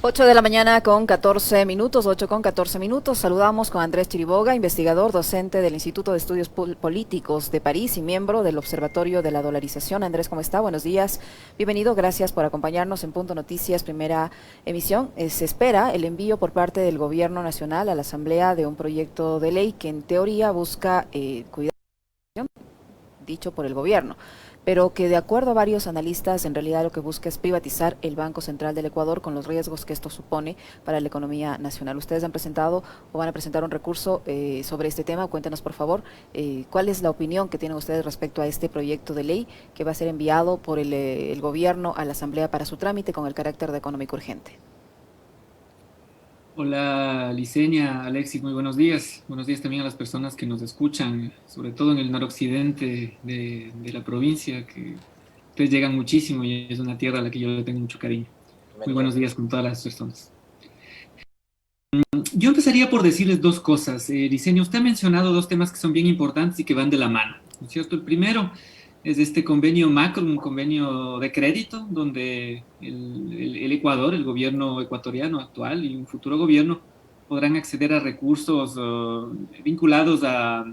8 de la mañana con 14 minutos, 8 con 14 minutos. Saludamos con Andrés Chiriboga, investigador, docente del Instituto de Estudios Políticos de París y miembro del Observatorio de la Dolarización. Andrés, ¿cómo está? Buenos días. Bienvenido, gracias por acompañarnos en Punto Noticias, primera emisión. Se espera el envío por parte del Gobierno Nacional a la Asamblea de un proyecto de ley que en teoría busca cuidar dicho por el gobierno, pero que de acuerdo a varios analistas en realidad lo que busca es privatizar el Banco Central del Ecuador con los riesgos que esto supone para la economía nacional. Ustedes han presentado o van a presentar un recurso sobre este tema. Cuéntenos por favor cuál es la opinión que tienen ustedes respecto a este proyecto de ley que va a ser enviado por el gobierno a la Asamblea para su trámite con el carácter de económico urgente. Hola, Licenia, Alexis, muy buenos días. Buenos días también a las personas que nos escuchan, sobre todo en el noroccidente de la provincia, que ustedes llegan muchísimo y es una tierra a la que yo le tengo mucho cariño. Muy buenos días con todas las personas. Yo empezaría por decirles dos cosas. Licenia, usted ha mencionado dos temas que son bien importantes y que van de la mano, ¿no es cierto? El primero es este convenio macro, un convenio de crédito, donde el Ecuador, el gobierno ecuatoriano actual y un futuro gobierno podrán acceder a recursos vinculados a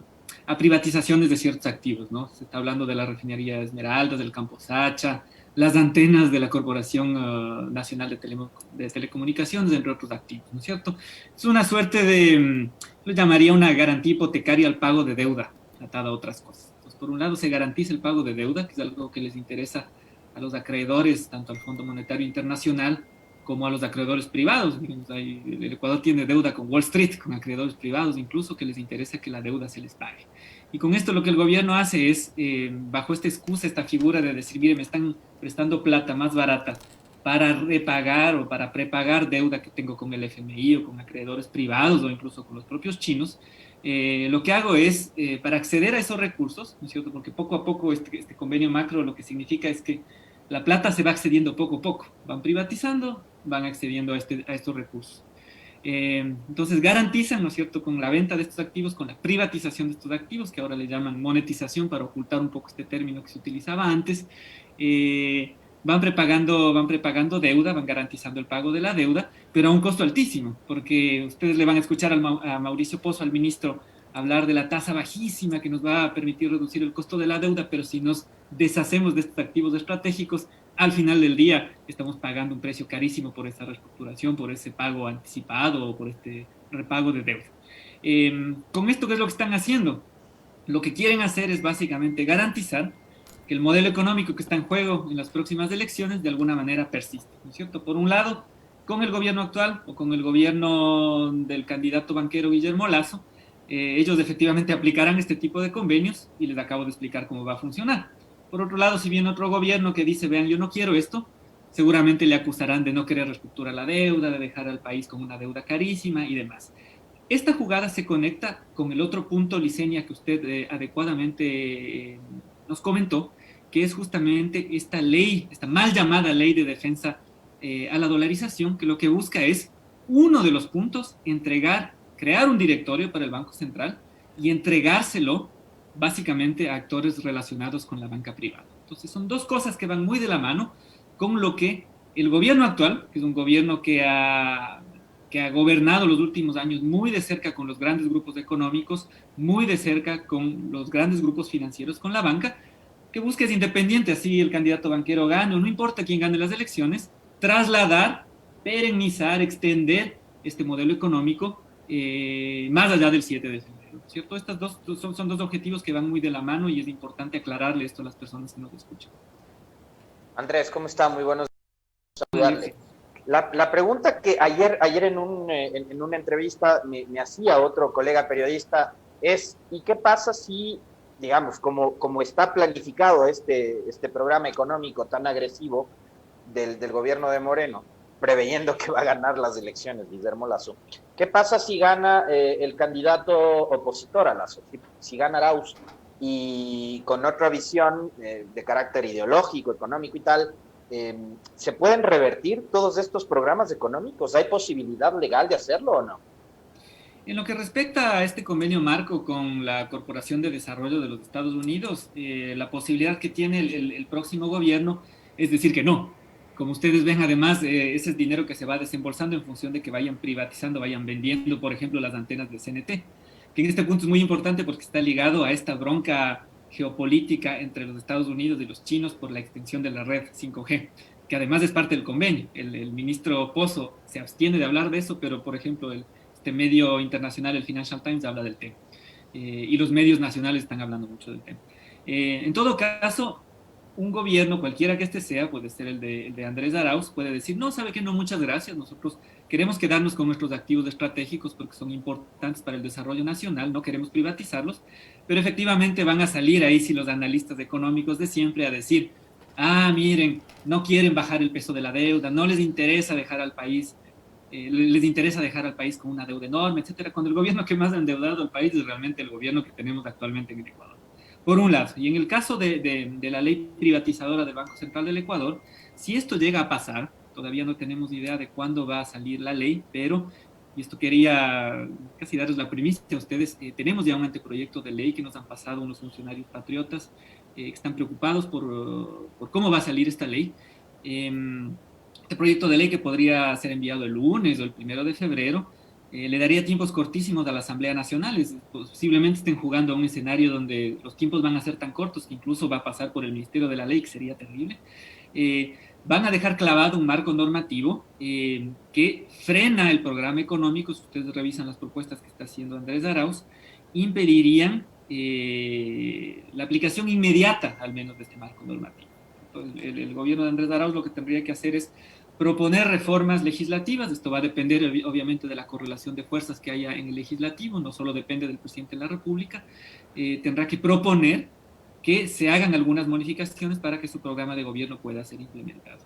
privatizaciones de ciertos activos, ¿no? Se está hablando de la refinería Esmeraldas, del Campo Sacha, las antenas de la Corporación Nacional de Telecomunicaciones, entre otros activos, ¿no es cierto? Es una suerte de, lo llamaría una garantía hipotecaria al pago de deuda, atada a otras cosas. Entonces, por un lado, se garantiza el pago de deuda, que es algo que les interesa a los acreedores, tanto al Fondo Monetario Internacional como a los acreedores privados. El Ecuador tiene deuda con Wall Street, con acreedores privados, incluso que les interesa que la deuda se les pague. Y con esto lo que el gobierno hace es, bajo esta excusa, esta figura de decir, mire, me están prestando plata más barata para repagar o para prepagar deuda que tengo con el FMI o con acreedores privados o incluso con los propios chinos, lo que hago es, para acceder a esos recursos, ¿no es cierto? Porque poco a poco este convenio macro lo que significa es que la plata se va accediendo poco a poco, van privatizando, van accediendo a estos recursos. Entonces garantizan, ¿no es cierto?, con la venta de estos activos, con la privatización de estos activos, que ahora le llaman monetización para ocultar un poco este término que se utilizaba antes, van prepagando deuda, van garantizando el pago de la deuda, pero a un costo altísimo, porque ustedes le van a escuchar a Mauricio Pozo, al ministro, hablar de la tasa bajísima que nos va a permitir reducir el costo de la deuda, pero si nos deshacemos de estos activos estratégicos, al final del día estamos pagando un precio carísimo por esta reestructuración, por ese pago anticipado o por este repago de deuda. Con esto, ¿qué es lo que están haciendo? Lo que quieren hacer es básicamente garantizar que el modelo económico que está en juego en las próximas elecciones de alguna manera persiste, ¿no es cierto? Por un lado, con el gobierno actual o con el gobierno del candidato banquero Guillermo Lasso, ellos efectivamente aplicarán este tipo de convenios y les acabo de explicar cómo va a funcionar. Por otro lado, si viene otro gobierno que dice, vean, yo no quiero esto, seguramente le acusarán de no querer reestructurar la deuda, de dejar al país con una deuda carísima y demás. Esta jugada se conecta con el otro punto, Licenia, que usted adecuadamente nos comentó, que es justamente esta ley, esta mal llamada ley de defensa a la dolarización, que lo que busca es, uno de los puntos, crear un directorio para el Banco Central y entregárselo básicamente a actores relacionados con la banca privada. Entonces son dos cosas que van muy de la mano con lo que el gobierno actual, que es un gobierno que ha gobernado los últimos años muy de cerca con los grandes grupos económicos, muy de cerca con los grandes grupos financieros, con la banca, que busca es independiente, así el candidato banquero gane o no importa quién gane las elecciones, trasladar, perennizar, extender este modelo económico más allá del 7 de febrero, ¿cierto? Estas dos son dos objetivos que van muy de la mano y es importante aclararle esto a las personas que nos escuchan. Andrés, ¿cómo está? Muy buenos días, saludarle. La pregunta que ayer en una entrevista me hacía otro colega periodista es, ¿y qué pasa si, digamos, como está planificado este programa económico tan agresivo del gobierno de Moreno, preveyendo que va a ganar las elecciones Guillermo Lasso? ¿Qué pasa si gana el candidato opositor a Lasso, si gana Arauz y con otra visión de carácter ideológico, económico y tal? ¿Se pueden revertir todos estos programas económicos? ¿Hay posibilidad legal de hacerlo o no? En lo que respecta a este convenio marco con la Corporación de Desarrollo de los Estados Unidos, la posibilidad que tiene el próximo gobierno es decir que no. Como ustedes ven, además, ese es dinero que se va desembolsando en función de que vayan privatizando, vayan vendiendo, por ejemplo, las antenas de CNT, que en este punto es muy importante porque está ligado a esta bronca geopolítica entre los Estados Unidos y los chinos por la extensión de la red 5G, que además es parte del convenio. El ministro Pozo se abstiene de hablar de eso, pero, por ejemplo, este medio internacional, el Financial Times, habla del tema. Y los medios nacionales están hablando mucho del tema. En todo caso, un gobierno, cualquiera que este sea, puede ser el de Andrés Arauz, puede decir, no, sabe que no, muchas gracias, nosotros queremos quedarnos con nuestros activos estratégicos porque son importantes para el desarrollo nacional, no queremos privatizarlos, pero efectivamente van a salir ahí, si los analistas económicos de siempre, a decir, ah, miren, no quieren bajar el peso de la deuda, no les interesa dejar al país, les interesa dejar al país con una deuda enorme, etcétera, cuando el gobierno que más ha endeudado al país es realmente el gobierno que tenemos actualmente en el Ecuador. Por un lado, y en el caso de la ley privatizadora del Banco Central del Ecuador, si esto llega a pasar, todavía no tenemos idea de cuándo va a salir la ley, pero, y esto quería casi darles la primicia a ustedes, tenemos ya un anteproyecto de ley que nos han pasado unos funcionarios patriotas que están preocupados por cómo va a salir esta ley. Este proyecto de ley, que podría ser enviado el lunes o el 1 de febrero, le daría tiempos cortísimos a la Asamblea Nacional. Posiblemente estén jugando a un escenario donde los tiempos van a ser tan cortos que incluso va a pasar por el Ministerio de la Ley, que sería terrible. Van a dejar clavado un marco normativo que frena el programa económico. Si ustedes revisan las propuestas que está haciendo Andrés Arauz, impedirían la aplicación inmediata, al menos, de este marco normativo. Entonces, el gobierno de Andrés Arauz lo que tendría que hacer es proponer reformas legislativas. Esto va a depender obviamente de la correlación de fuerzas que haya en el legislativo, no solo depende del presidente de la República. Tendrá que proponer que se hagan algunas modificaciones para que su programa de gobierno pueda ser implementado.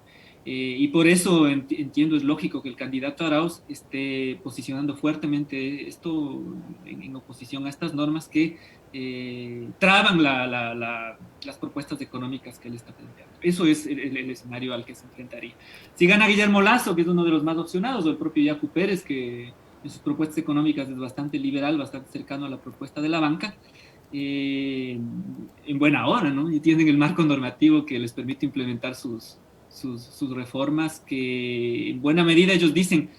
Y por eso entiendo, es lógico que el candidato Arauz esté posicionando fuertemente esto en oposición a estas normas que traban las propuestas económicas que él está planteando. Eso es el escenario al que se enfrentaría. Si gana Guillermo Lasso, que es uno de los más opcionados, o el propio Yacu Pérez, que en sus propuestas económicas es bastante liberal, bastante cercano a la propuesta de la banca, en buena hora, ¿no? Y tienen el marco normativo que les permite implementar sus reformas, que en buena medida ellos dicen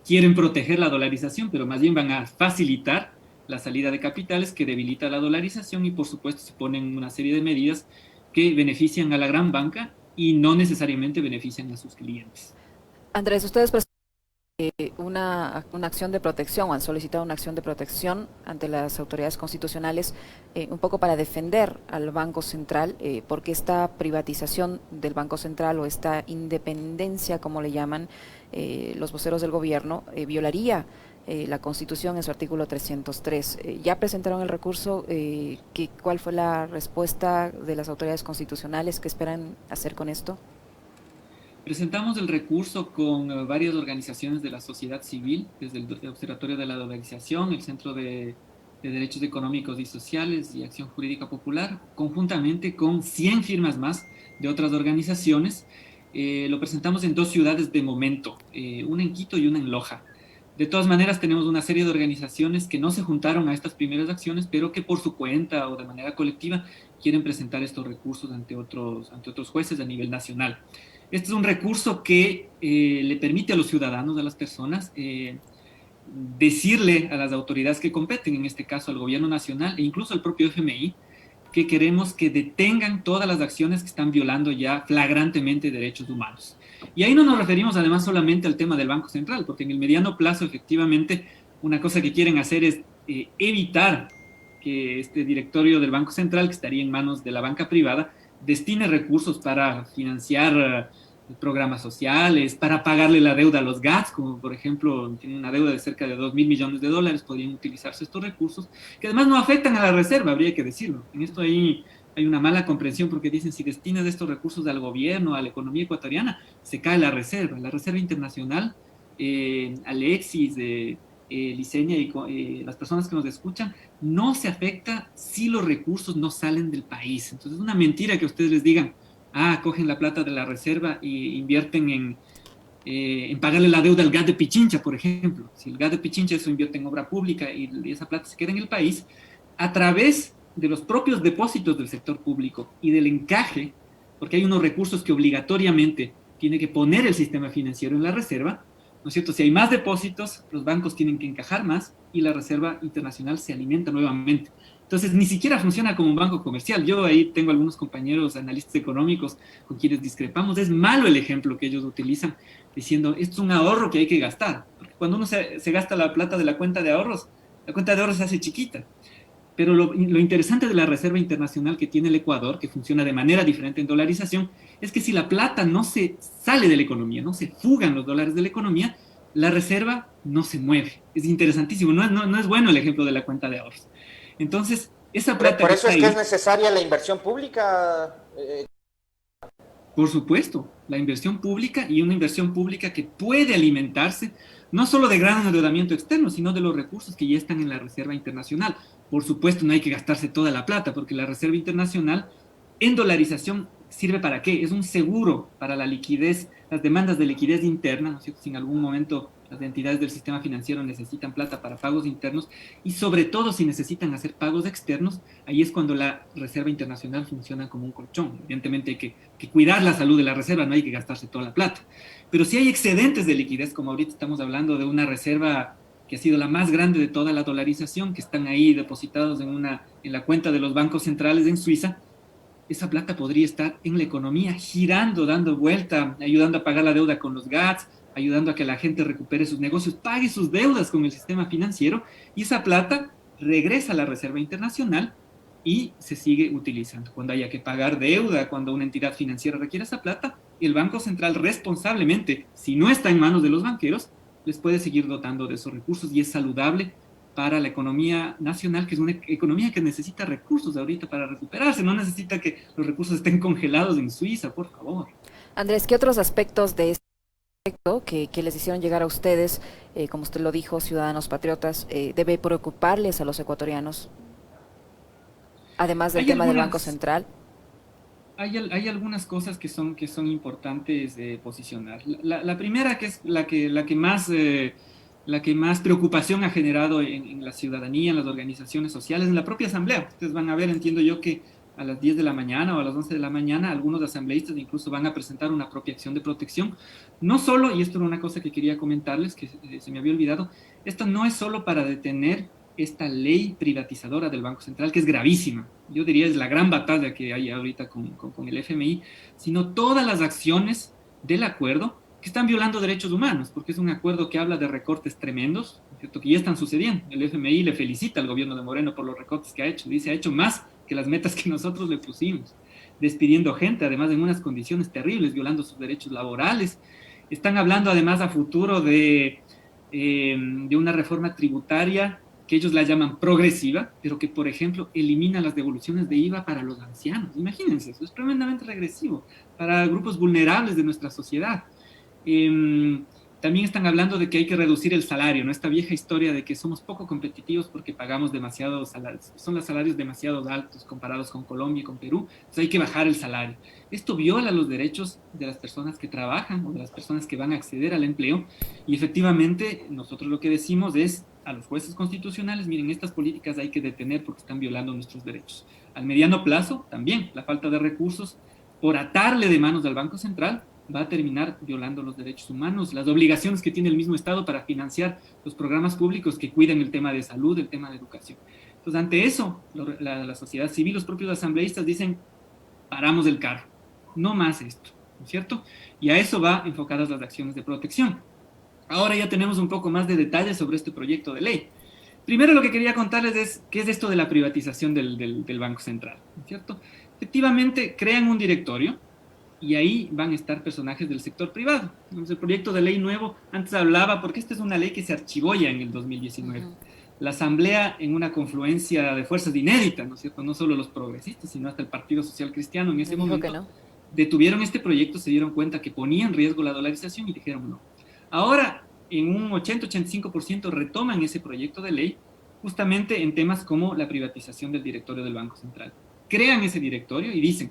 quieren proteger la dolarización, pero más bien van a facilitar la salida de capitales, que debilita la dolarización, y por supuesto se ponen una serie de medidas que benefician a la gran banca y no necesariamente benefician a sus clientes. Andrés, ustedes una acción de protección, o han solicitado una acción de protección ante las autoridades constitucionales, un poco para defender al Banco Central, porque esta privatización del Banco Central, o esta independencia, como le llaman los voceros del gobierno, violaría la Constitución en su artículo 303. ¿Ya presentaron el recurso? ¿Cuál fue la respuesta de las autoridades constitucionales? ¿Qué esperan hacer con esto? Presentamos el recurso con varias organizaciones de la sociedad civil, desde el Observatorio de la Dolarización, el Centro de Derechos Económicos y Sociales y Acción Jurídica Popular, conjuntamente con 100 firmas más de otras organizaciones. Lo presentamos en 2 ciudades de momento, una en Quito y una en Loja. De todas maneras, tenemos una serie de organizaciones que no se juntaron a estas primeras acciones, pero que por su cuenta o de manera colectiva quieren presentar estos recursos ante otros jueces a nivel nacional. Este es un recurso que le permite a los ciudadanos, a las personas, decirle a las autoridades que competen, en este caso al gobierno nacional e incluso al propio FMI, que queremos que detengan todas las acciones que están violando ya flagrantemente derechos humanos. Y ahí no nos referimos además solamente al tema del Banco Central, porque en el mediano plazo, efectivamente, una cosa que quieren hacer es evitar que este directorio del Banco Central, que estaría en manos de la banca privada, destine recursos para financiar programas sociales, para pagarle la deuda a los GATS, como por ejemplo tienen una deuda de cerca de $2.000 millones, podrían utilizarse estos recursos, que además no afectan a la reserva, habría que decirlo. En esto hay una mala comprensión, porque dicen, si destinas estos recursos al gobierno, a la economía ecuatoriana, se cae la reserva internacional. Alexis, Liceña y las personas que nos escuchan, no se afecta si los recursos no salen del país. Entonces es una mentira que ustedes les digan, cogen la plata de la reserva y invierten en pagarle la deuda al GAT de Pichincha, por ejemplo. Si el GAT de Pichincha eso invierte en obra pública y esa plata se queda en el país, a través de los propios depósitos del sector público y del encaje, porque hay unos recursos que obligatoriamente tiene que poner el sistema financiero en la reserva, ¿no es cierto? Si hay más depósitos, los bancos tienen que encajar más y la Reserva Internacional se alimenta nuevamente. Entonces, ni siquiera funciona como un banco comercial. Yo ahí tengo algunos compañeros analistas económicos con quienes discrepamos. Es malo el ejemplo que ellos utilizan, diciendo, esto es un ahorro que hay que gastar. Porque cuando uno se gasta la plata de la cuenta de ahorros se hace chiquita. Pero lo interesante de la Reserva Internacional que tiene el Ecuador, que funciona de manera diferente en dolarización, es que si la plata no se sale de la economía, no se fugan los dólares de la economía, la reserva no se mueve. Es interesantísimo. No es bueno el ejemplo de la cuenta de ahorros. Entonces, esa plata por eso es que ahí, es necesaria la inversión pública. por supuesto, la inversión pública y una inversión pública que puede alimentarse no solo de gran endeudamiento externo, sino de los recursos que ya están en la Reserva Internacional. Por supuesto, no hay que gastarse toda la plata, porque la Reserva Internacional en dolarización sirve para qué? Es un seguro para la liquidez, las demandas de liquidez interna, ¿no es cierto? Si en algún momento las entidades del sistema financiero necesitan plata para pagos internos y sobre todo si necesitan hacer pagos externos, ahí es cuando la Reserva Internacional funciona como un colchón. Evidentemente hay que cuidar la salud de la reserva, no hay que gastarse toda la plata. Pero si hay excedentes de liquidez, como ahorita estamos hablando de una reserva que ha sido la más grande de toda la dolarización, que están ahí depositados en la cuenta de los bancos centrales en Suiza, esa plata podría estar en la economía, girando, dando vuelta, ayudando a pagar la deuda con los GATS, ayudando a que la gente recupere sus negocios, pague sus deudas con el sistema financiero, y esa plata regresa a la Reserva Internacional y se sigue utilizando. Cuando haya que pagar deuda, cuando una entidad financiera requiere esa plata, el Banco Central responsablemente, si no está en manos de los banqueros, les puede seguir dotando de esos recursos y es saludable para la economía nacional, que es una economía que necesita recursos ahorita para recuperarse, no necesita que los recursos estén congelados en Suiza, por favor. Andrés, ¿qué otros aspectos de este proyecto que les hicieron llegar a ustedes, como usted lo dijo, ciudadanos patriotas, debe preocuparles a los ecuatorianos, además del tema del Banco Central? Hay algunas cosas que son importantes de posicionar. La primera, que es la que más preocupación ha generado en la ciudadanía, en las organizaciones sociales, en la propia asamblea. Ustedes van a ver, entiendo yo, que a las 10 de la mañana o a las 11 de la mañana algunos asambleístas incluso van a presentar una propia acción de protección. No solo, y esto era una cosa que quería comentarles, que se me había olvidado, esto no es solo para detener esta ley privatizadora del Banco Central, que es gravísima. Yo diría es la gran batalla que hay ahorita con el FMI, sino todas las acciones del acuerdo que están violando derechos humanos, porque es un acuerdo que habla de recortes tremendos, ¿cierto? Que ya están sucediendo. El FMI le felicita al gobierno de Moreno por los recortes que ha hecho. Dice, ha hecho más que las metas que nosotros le pusimos, despidiendo gente, además en unas condiciones terribles, violando sus derechos laborales. Están hablando además a futuro de una reforma tributaria que ellos la llaman progresiva, pero que, por ejemplo, elimina las devoluciones de IVA para los ancianos. Imagínense, eso es tremendamente regresivo para grupos vulnerables de nuestra sociedad. También están hablando de que hay que reducir el salario, ¿no? Esta vieja historia de que somos poco competitivos porque pagamos demasiados salarios, son los salarios demasiado altos comparados con Colombia y con Perú, entonces hay que bajar el salario. Esto viola los derechos de las personas que trabajan o de las personas que van a acceder al empleo y efectivamente nosotros lo que decimos es a los jueces constitucionales, miren, estas políticas hay que detener porque están violando nuestros derechos. Al mediano plazo, también, la falta de recursos por atarle de manos al Banco Central va a terminar violando los derechos humanos, las obligaciones que tiene el mismo Estado para financiar los programas públicos que cuidan el tema de salud, el tema de educación. Entonces, ante eso, la sociedad civil, los propios asambleístas dicen, paramos el carro, no más esto, ¿no es cierto? Y a eso va enfocadas las acciones de protección. Ahora ya tenemos un poco más de detalles sobre este proyecto de ley. Primero lo que quería contarles es qué es esto de la privatización del Banco Central, ¿no es cierto? Efectivamente, crean un directorio, y ahí van a estar personajes del sector privado. Entonces, el proyecto de ley nuevo, antes hablaba, porque esta es una ley que se archivó ya en el 2019. La Asamblea, en una confluencia de fuerzas inédita, ¿no es cierto? No solo los progresistas, sino hasta el Partido Social Cristiano en ese momento, detuvieron este proyecto, se dieron cuenta que ponía en riesgo la dolarización y dijeron no. Ahora, en un 80-85% retoman ese proyecto de ley, justamente en temas como la privatización del directorio del Banco Central. Crean ese directorio y dicen,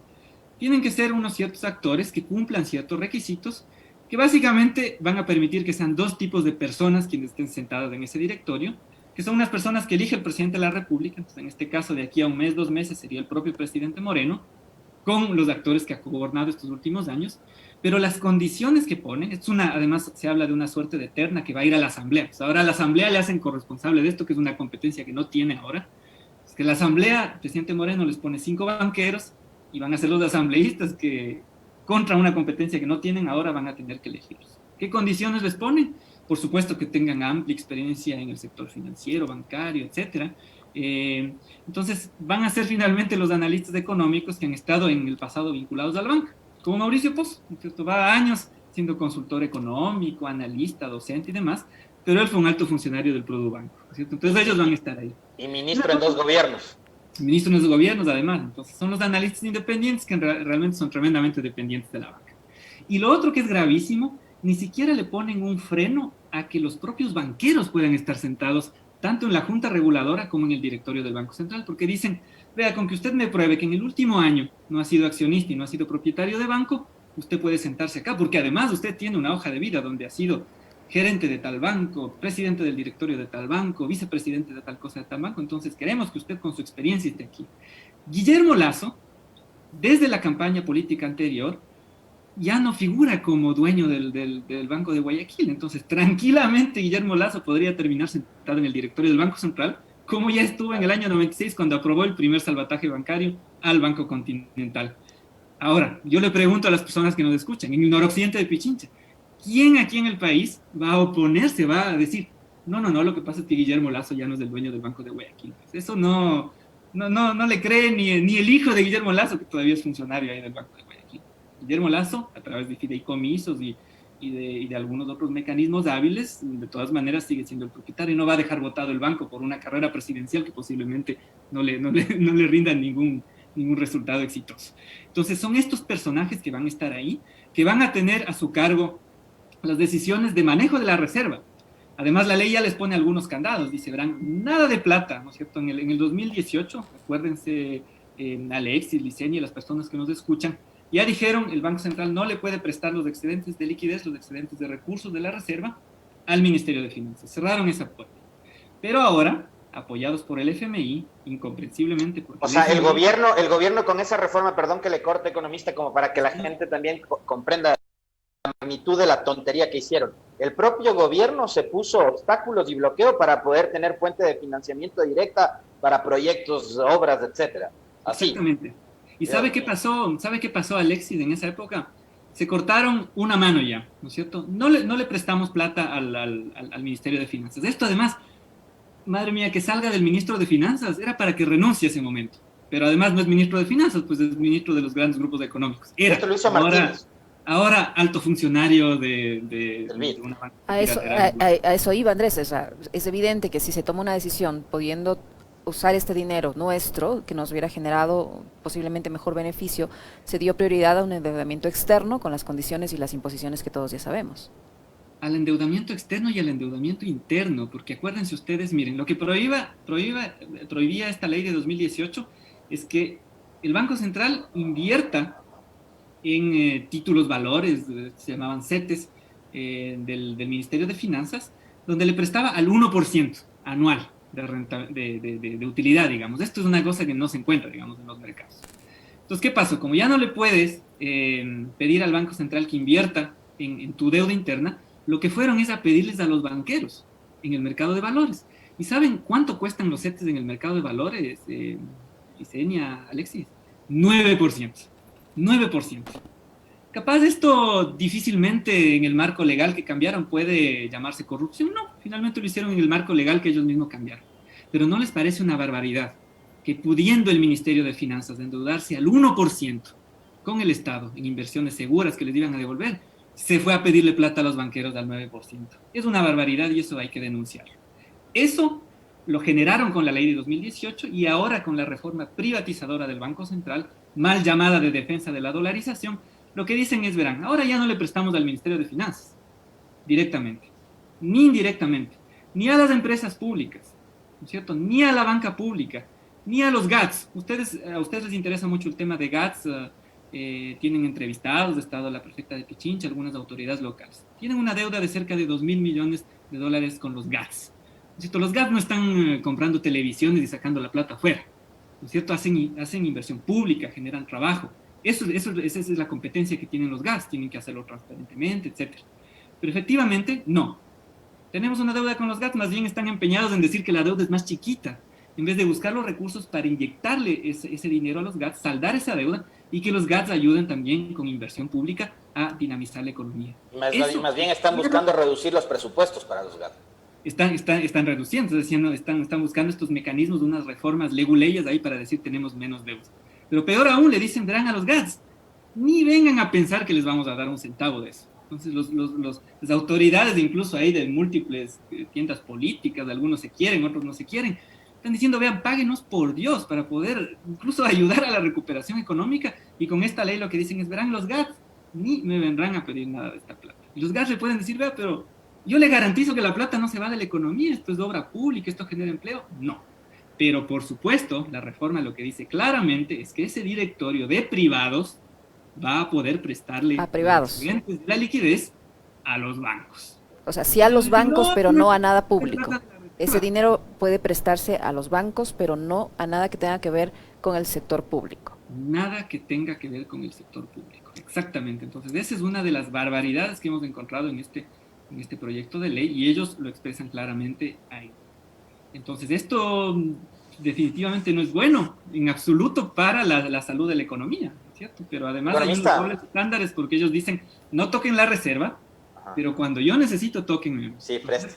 tienen que ser unos ciertos actores que cumplan ciertos requisitos que básicamente van a permitir que sean dos tipos de personas quienes estén sentadas en ese directorio, que son unas personas que elige el presidente de la República, entonces en este caso de aquí a un mes, 2 meses sería el propio presidente Moreno, con los actores que ha gobernado estos últimos años, pero las condiciones que pone, además se habla de una suerte de terna que va a ir a la Asamblea. Pues ahora a la Asamblea le hacen corresponsable de esto, que es una competencia que no tiene ahora. Es que la Asamblea, el presidente Moreno les pone 5 banqueros y van a ser los asambleístas que contra una competencia que no tienen, ahora van a tener que elegirlos. ¿Qué condiciones les ponen? Por supuesto que tengan amplia experiencia en el sector financiero, bancario, etcétera. Entonces van a ser finalmente los analistas económicos que han estado en el pasado vinculados a la banca, como Mauricio Pozo, ¿cierto? Va años siendo consultor económico, analista, docente y demás, pero él fue un alto funcionario del Produbanco, ¿cierto? Entonces ellos van a estar ahí. Y ministro en 2 gobiernos. Ministro en 2 gobiernos, además. Entonces son los analistas independientes que realmente son tremendamente dependientes de la banca. Y lo otro que es gravísimo, ni siquiera le ponen un freno a que los propios banqueros puedan estar sentados tanto en la Junta Reguladora como en el directorio del Banco Central, porque dicen, vea, con que usted me pruebe que en el último año no ha sido accionista y no ha sido propietario de banco, usted puede sentarse acá, porque además usted tiene una hoja de vida donde ha sido gerente de tal banco, presidente del directorio de tal banco, vicepresidente de tal cosa de tal banco, entonces queremos que usted con su experiencia esté aquí. Guillermo Lasso, desde la campaña política anterior, ya no figura como dueño del Banco de Guayaquil. Entonces, tranquilamente Guillermo Lasso podría terminar sentado en el directorio del Banco Central, como ya estuvo en el año 96 cuando aprobó el primer salvataje bancario al Banco Continental. Ahora, yo le pregunto a las personas que nos escuchan, en el noroccidente de Pichincha, ¿quién aquí en el país va a oponerse, va a decir, no, lo que pasa es que Guillermo Lasso ya no es el dueño del Banco de Guayaquil? Eso no le cree ni el hijo de Guillermo Lasso, que todavía es funcionario ahí del Banco de Guayaquil. Guillermo Lasso, a través de fideicomisos y de algunos otros mecanismos hábiles, de todas maneras sigue siendo el propietario y no va a dejar votado el banco por una carrera presidencial que posiblemente no le rinda ningún resultado exitoso. Entonces son estos personajes que van a estar ahí, que van a tener a su cargo las decisiones de manejo de la reserva. Además, la ley ya les pone algunos candados, dice, verán, nada de plata, ¿no es cierto? En el 2018, acuérdense, Alexis, Licenia y las personas que nos escuchan, ya dijeron, el Banco Central no le puede prestar los excedentes de liquidez, los excedentes de recursos de la reserva al Ministerio de Finanzas. Cerraron esa puerta. Pero ahora, apoyados por el FMI, incomprensiblemente... O sea, el gobierno con esa reforma, perdón que le corte, economista, como para que la gente también comprenda la magnitud de la tontería que hicieron. El propio gobierno se puso obstáculos y bloqueo para poder tener fuente de financiamiento directa para proyectos, obras, etcétera. Así. Exactamente. ¿Y sabe qué pasó? ¿Sabe qué pasó, Alexis, en esa época? Se cortaron una mano ya, ¿no es cierto? No le prestamos plata al Ministerio de Finanzas. Esto además, madre mía, que salga del ministro de Finanzas, era para que renuncie ese momento. Pero además no es ministro de Finanzas, pues es ministro de los grandes grupos económicos. Esto lo hizo Martínez. Ahora alto funcionario de una banca. A eso iba, Andrés. Es evidente que si se toma una decisión pudiendo usar este dinero nuestro, que nos hubiera generado posiblemente mejor beneficio, se dio prioridad a un endeudamiento externo con las condiciones y las imposiciones que todos ya sabemos. Al endeudamiento externo y al endeudamiento interno, porque acuérdense ustedes, miren, lo que prohibía esta ley de 2018 es que el Banco Central invierta en títulos valores, se llamaban CETES, del Ministerio de Finanzas, donde le prestaba al 1% anual de utilidad, digamos. Esto es una cosa que no se encuentra, digamos, en los mercados. Entonces, ¿qué pasó? Como ya no le puedes pedir al Banco Central que invierta en tu deuda interna, lo que fueron es a pedirles a los banqueros en el mercado de valores. ¿Y saben cuánto cuestan los CETES en el mercado de valores, Yesenia, Alexis? 9%. 9%. Capaz esto difícilmente en el marco legal que cambiaron puede llamarse corrupción. No, finalmente lo hicieron en el marco legal que ellos mismos cambiaron. Pero ¿no les parece una barbaridad que pudiendo el Ministerio de Finanzas endeudarse al 1% con el Estado en inversiones seguras que les iban a devolver, se fue a pedirle plata a los banqueros al 9%? Es una barbaridad y eso hay que denunciarlo. Eso lo generaron con la ley de 2018 y ahora con la reforma privatizadora del Banco Central, mal llamada de defensa de la dolarización. Lo que dicen es, verán, ahora ya no le prestamos al Ministerio de Finanzas directamente, ni indirectamente, ni a las empresas públicas, ¿no es cierto? Ni a la banca pública, ni a los GATS. A ustedes les interesa mucho el tema de GATS, tienen entrevistados, ha estado la prefecta de Pichincha, algunas autoridades locales. Tienen una deuda de cerca de 2.000 millones de dólares con los GATS. ¿No es cierto? Los GATS no están comprando televisiones y sacando la plata afuera, ¿no es cierto? Hacen inversión pública, generan trabajo. Esa es la competencia que tienen los GATS, tienen que hacerlo transparentemente, etcétera. Pero efectivamente, no. Tenemos una deuda con los GATS, más bien están empeñados en decir que la deuda es más chiquita, en vez de buscar los recursos para inyectarle ese dinero a los GATS, saldar esa deuda y que los GATS ayuden también con inversión pública a dinamizar la economía. Más bien están buscando reducir los presupuestos para los GATS. Están reduciendo, están buscando estos mecanismos, unas reformas leguleyas ahí para decir tenemos menos deuda. Pero peor aún, le dicen, verán a los GATS, ni vengan a pensar que les vamos a dar un centavo de eso. Entonces las autoridades, incluso ahí de múltiples tiendas políticas, algunos se quieren, otros no se quieren, están diciendo, vean, páguenos por Dios para poder incluso ayudar a la recuperación económica, y con esta ley lo que dicen es, verán, los GATS ni me vendrán a pedir nada de esta plata. Y los GATS le pueden decir, vea, pero yo le garantizo que la plata no se va de la economía, esto es de obra pública, esto genera empleo. No. Pero, por supuesto, la reforma lo que dice claramente es que ese directorio de privados va a poder prestarle a privados la liquidez a los bancos. O sea, sí a los bancos, pero no a nada público. Ese dinero puede prestarse a los bancos, pero no a nada que tenga que ver con el sector público. Nada que tenga que ver con el sector público. Exactamente. Entonces, esa es una de las barbaridades que hemos encontrado en este proyecto de ley, y ellos lo expresan claramente ahí. Entonces, esto definitivamente no es bueno en absoluto para la salud de la economía, ¿cierto? Pero además hay unos dobles estándares, porque ellos dicen, no toquen la reserva, pero cuando yo necesito, tóquenme. Sí, preste.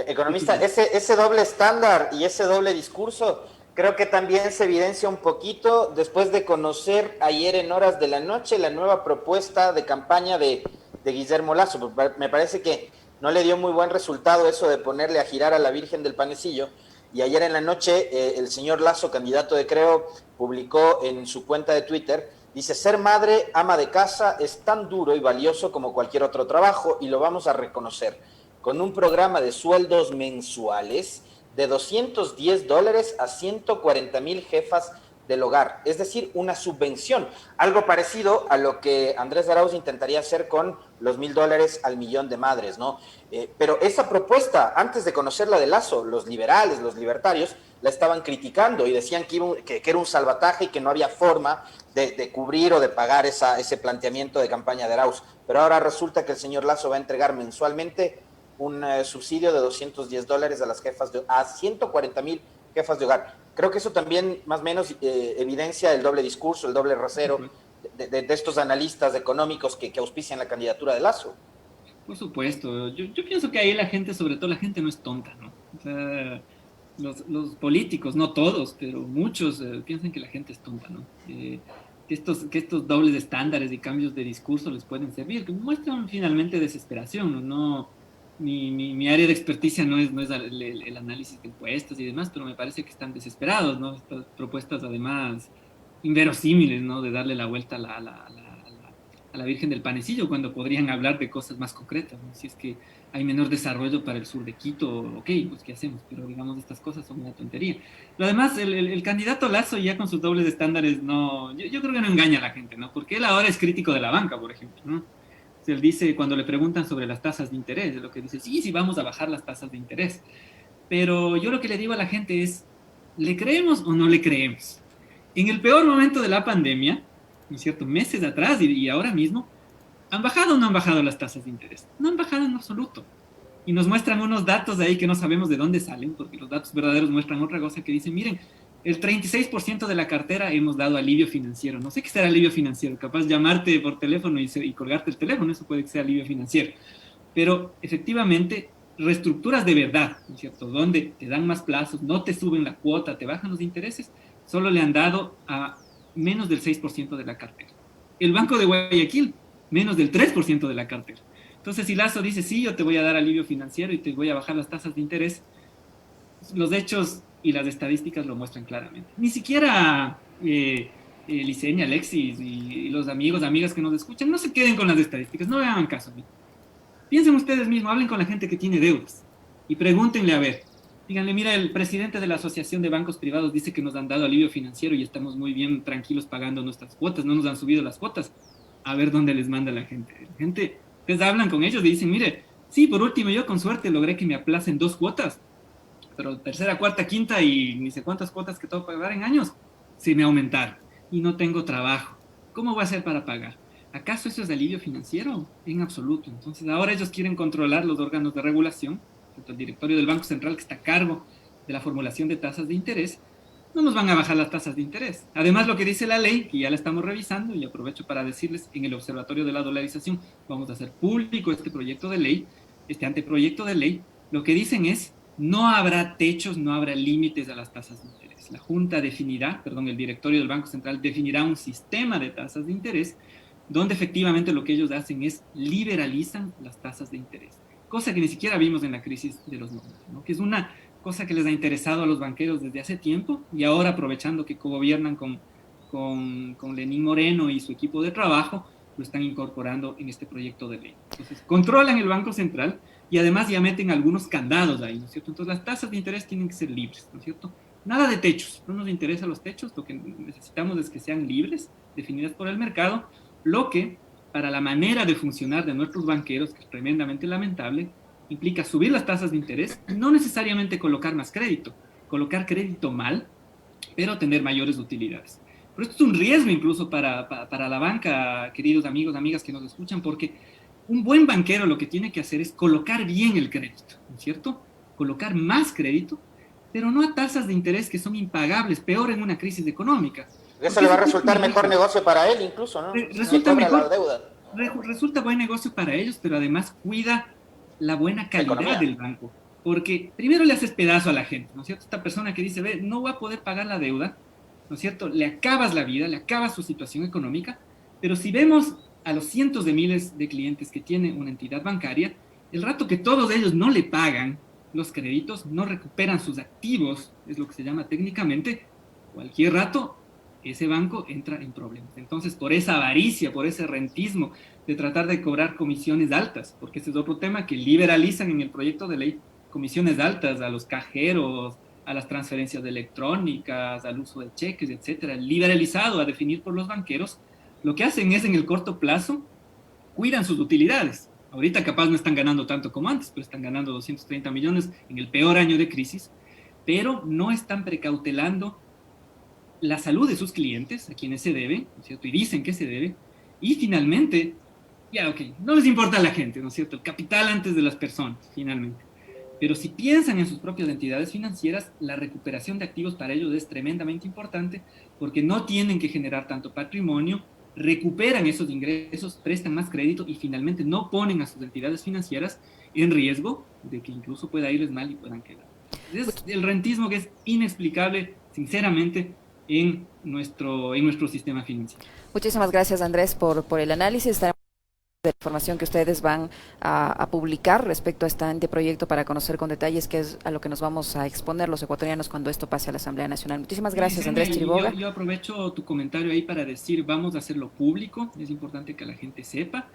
Economista, ese doble estándar y ese doble discurso creo que también se evidencia un poquito después de conocer ayer en horas de la noche la nueva propuesta de campaña de Guillermo Lasso. Me parece que no le dio muy buen resultado eso de ponerle a girar a la Virgen del Panecillo, y ayer en la noche el señor Lasso, candidato de Creo, publicó en su cuenta de Twitter, dice, ser madre, ama de casa es tan duro y valioso como cualquier otro trabajo, y lo vamos a reconocer con un programa de sueldos mensuales de $210 a 140,000 jefas del hogar, es decir, una subvención, algo parecido a lo que Andrés Arauz intentaría hacer con los $1,000 al millón de madres, ¿no? Pero esa propuesta, antes de conocerla de Lasso, los liberales, los libertarios, la estaban criticando y decían que era un salvataje y que no había forma de cubrir o de pagar ese planteamiento de campaña de Arauz. Pero ahora resulta que el señor Lasso va a entregar mensualmente un subsidio de $210 a las a 140,000 jefas de hogar. Creo que eso también más o menos evidencia el doble discurso, el doble rasero de estos analistas económicos que auspician la candidatura de Lasso. Por supuesto, yo pienso que ahí la gente, sobre todo la gente, no es tonta, ¿no? O sea, los políticos, no todos, pero muchos piensan que la gente es tonta, ¿no? Que estos dobles estándares y cambios de discurso les pueden servir, que muestran finalmente desesperación, ¿no? Mi área de experticia no es el análisis de impuestos y demás, pero me parece que están desesperados, ¿no? Estas propuestas, además, inverosímiles, ¿no? De darle la vuelta a la Virgen del Panecillo, cuando podrían hablar de cosas más concretas, ¿no? Si es que hay menor desarrollo para el sur de Quito, ok, pues ¿qué hacemos? Pero digamos, estas cosas son una tontería. Pero además, el candidato Lasso, ya con sus dobles estándares, no, yo creo que no engaña a la gente, ¿no? Porque él ahora es crítico de la banca, por ejemplo, ¿no? Él dice, cuando le preguntan sobre las tasas de interés, lo que dice, sí, vamos a bajar las tasas de interés. Pero yo lo que le digo a la gente es, ¿le creemos o no le creemos? En el peor momento de la pandemia, ¿no es cierto?, meses atrás y ahora mismo, ¿han bajado o no han bajado las tasas de interés? No han bajado en absoluto. Y nos muestran unos datos de ahí que no sabemos de dónde salen, porque los datos verdaderos muestran otra cosa, que dicen, miren, el 36% de la cartera hemos dado alivio financiero. No sé qué será alivio financiero, capaz llamarte por teléfono y colgarte el teléfono, eso puede ser alivio financiero. Pero efectivamente, reestructuras de verdad, ¿no es cierto?, donde te dan más plazos, no te suben la cuota, te bajan los intereses, solo le han dado a menos del 6% de la cartera. El Banco de Guayaquil, menos del 3% de la cartera. Entonces, si Lasso dice, sí, yo te voy a dar alivio financiero y te voy a bajar las tasas de interés, los hechos y las estadísticas lo muestran claramente. Ni siquiera Licenia, Alexis y los amigos, amigas que nos escuchan, no se queden con las estadísticas, no le hagan caso a mí. Piensen ustedes mismos, hablen con la gente que tiene deudas y pregúntenle, a ver, díganle, mira, el presidente de la Asociación de Bancos Privados dice que nos han dado alivio financiero y estamos muy bien tranquilos pagando nuestras cuotas, no nos han subido las cuotas. A ver dónde les manda la gente. La gente, ustedes hablan con ellos y dicen, mire, sí, por último yo con suerte logré que me aplacen 2 cuotas, pero tercera, cuarta, quinta y ni sé cuántas cuotas que tengo que pagar en años, se me aumentaron y no tengo trabajo. ¿Cómo va a ser para pagar? ¿Acaso eso es alivio financiero? En absoluto. Entonces ahora ellos quieren controlar los órganos de regulación, el directorio del Banco Central que está a cargo de la formulación de tasas de interés. No nos van a bajar las tasas de interés. Además, lo que dice la ley, que ya la estamos revisando, y aprovecho para decirles, en el Observatorio de la Dolarización vamos a hacer público este proyecto de ley, este anteproyecto de ley. Lo que dicen es, no habrá techos, no habrá límites a las tasas de interés. La Junta definirá, perdón, el directorio del Banco Central definirá un sistema de tasas de interés donde efectivamente lo que ellos hacen es liberalizan las tasas de interés, cosa que ni siquiera vimos en la crisis de los 90, ¿no? Que es una cosa que les ha interesado a los banqueros desde hace tiempo, y ahora aprovechando que cogobiernan con Lenín Moreno y su equipo de trabajo, lo están incorporando en este proyecto de ley. Entonces, controlan el Banco Central y además ya meten algunos candados ahí, ¿no es cierto? Entonces, las tasas de interés tienen que ser libres, ¿no es cierto? Nada de techos, no nos interesan los techos, lo que necesitamos es que sean libres, definidas por el mercado, lo que, para la manera de funcionar de nuestros banqueros, que es tremendamente lamentable, implica subir las tasas de interés, no necesariamente colocar más crédito, colocar crédito mal, pero tener mayores utilidades. Pero esto es un riesgo incluso para la banca, queridos amigos, amigas que nos escuchan, porque un buen banquero lo que tiene que hacer es colocar bien el crédito, ¿no es cierto? Colocar más crédito, pero no a tasas de interés que son impagables, peor en una crisis económica. Eso le va a resultar mejor negocio para él incluso, ¿no? Resulta mejor, resulta buen negocio para ellos, pero además cuida la buena calidad del banco, porque primero le haces pedazo a la gente, ¿no es cierto? Esta persona que dice, ve, no voy a poder pagar la deuda, ¿no es cierto? Le acabas la vida, le acabas su situación económica, pero si vemos a los cientos de miles de clientes que tiene una entidad bancaria, el rato que todos ellos no le pagan los créditos, no recuperan sus activos, es lo que se llama técnicamente, cualquier rato ese banco entra en problemas. Entonces, por esa avaricia, por ese rentismo de tratar de cobrar comisiones altas, porque ese es otro tema que liberalizan en el proyecto de ley, comisiones altas a los cajeros, a las transferencias electrónicas, al uso de cheques, etcétera, liberalizado a definir por los banqueros, lo que hacen es en el corto plazo, cuidan sus utilidades. Ahorita capaz no están ganando tanto como antes, pero están ganando 230 millones en el peor año de crisis, pero no están precautelando la salud de sus clientes, a quienes se debe, ¿no es cierto? Y dicen que se debe, y finalmente, ya, ok, no les importa a la gente, ¿no es cierto? El capital antes de las personas, finalmente. Pero si piensan en sus propias entidades financieras, la recuperación de activos para ellos es tremendamente importante, porque no tienen que generar tanto patrimonio, recuperan esos ingresos, prestan más crédito y finalmente no ponen a sus entidades financieras en riesgo de que incluso pueda irles mal y puedan quedar. Es el rentismo que es inexplicable, sinceramente, en nuestro sistema financiero. Muchísimas gracias, Andrés, por el análisis. Estaremos de la información que ustedes van a publicar respecto a este anteproyecto para conocer con detalles qué es a lo que nos vamos a exponer los ecuatorianos cuando esto pase a la Asamblea Nacional. Muchísimas gracias, Andrés Chiriboga. Yo aprovecho tu comentario ahí para decir, vamos a hacerlo público, es importante que la gente sepa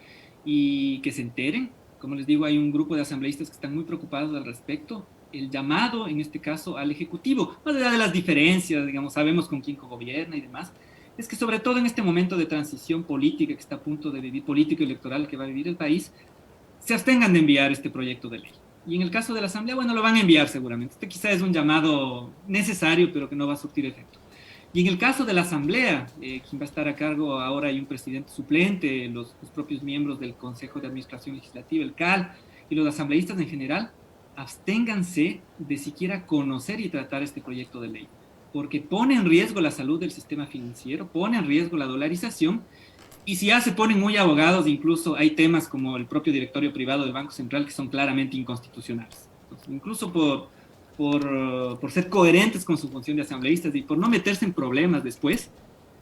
y que se enteren. Como les digo, hay un grupo de asambleístas que están muy preocupados al respecto. El llamado, en este caso, al Ejecutivo, más allá de las diferencias, digamos, sabemos con quién cogobierna y demás, es que sobre todo en este momento de transición política que está a punto de vivir, político y electoral que va a vivir el país, se abstengan de enviar este proyecto de ley. Y en el caso de la Asamblea, bueno, lo van a enviar seguramente. Este quizá es un llamado necesario, pero que no va a surtir efecto. Y en el caso de la Asamblea, quien va a estar a cargo ahora hay un presidente suplente, los propios miembros del Consejo de Administración Legislativa, el CAL, y los asambleístas en general, absténganse de siquiera conocer y tratar este proyecto de ley, porque pone en riesgo la salud del sistema financiero, pone en riesgo la dolarización, y si ya se ponen muy abogados, incluso hay temas como el propio directorio privado del Banco Central que son claramente inconstitucionales. Entonces, incluso por ser coherentes con su función de asambleístas y por no meterse en problemas después,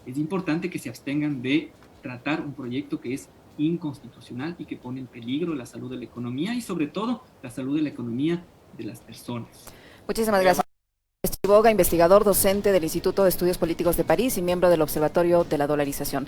es importante que se abstengan de tratar un proyecto que es inconstitucional y que pone en peligro la salud de la economía y sobre todo la salud de la economía de las personas. Muchísimas gracias. Chiriboga, investigador docente del Instituto de Estudios Políticos de París y miembro del Observatorio de la Dolarización.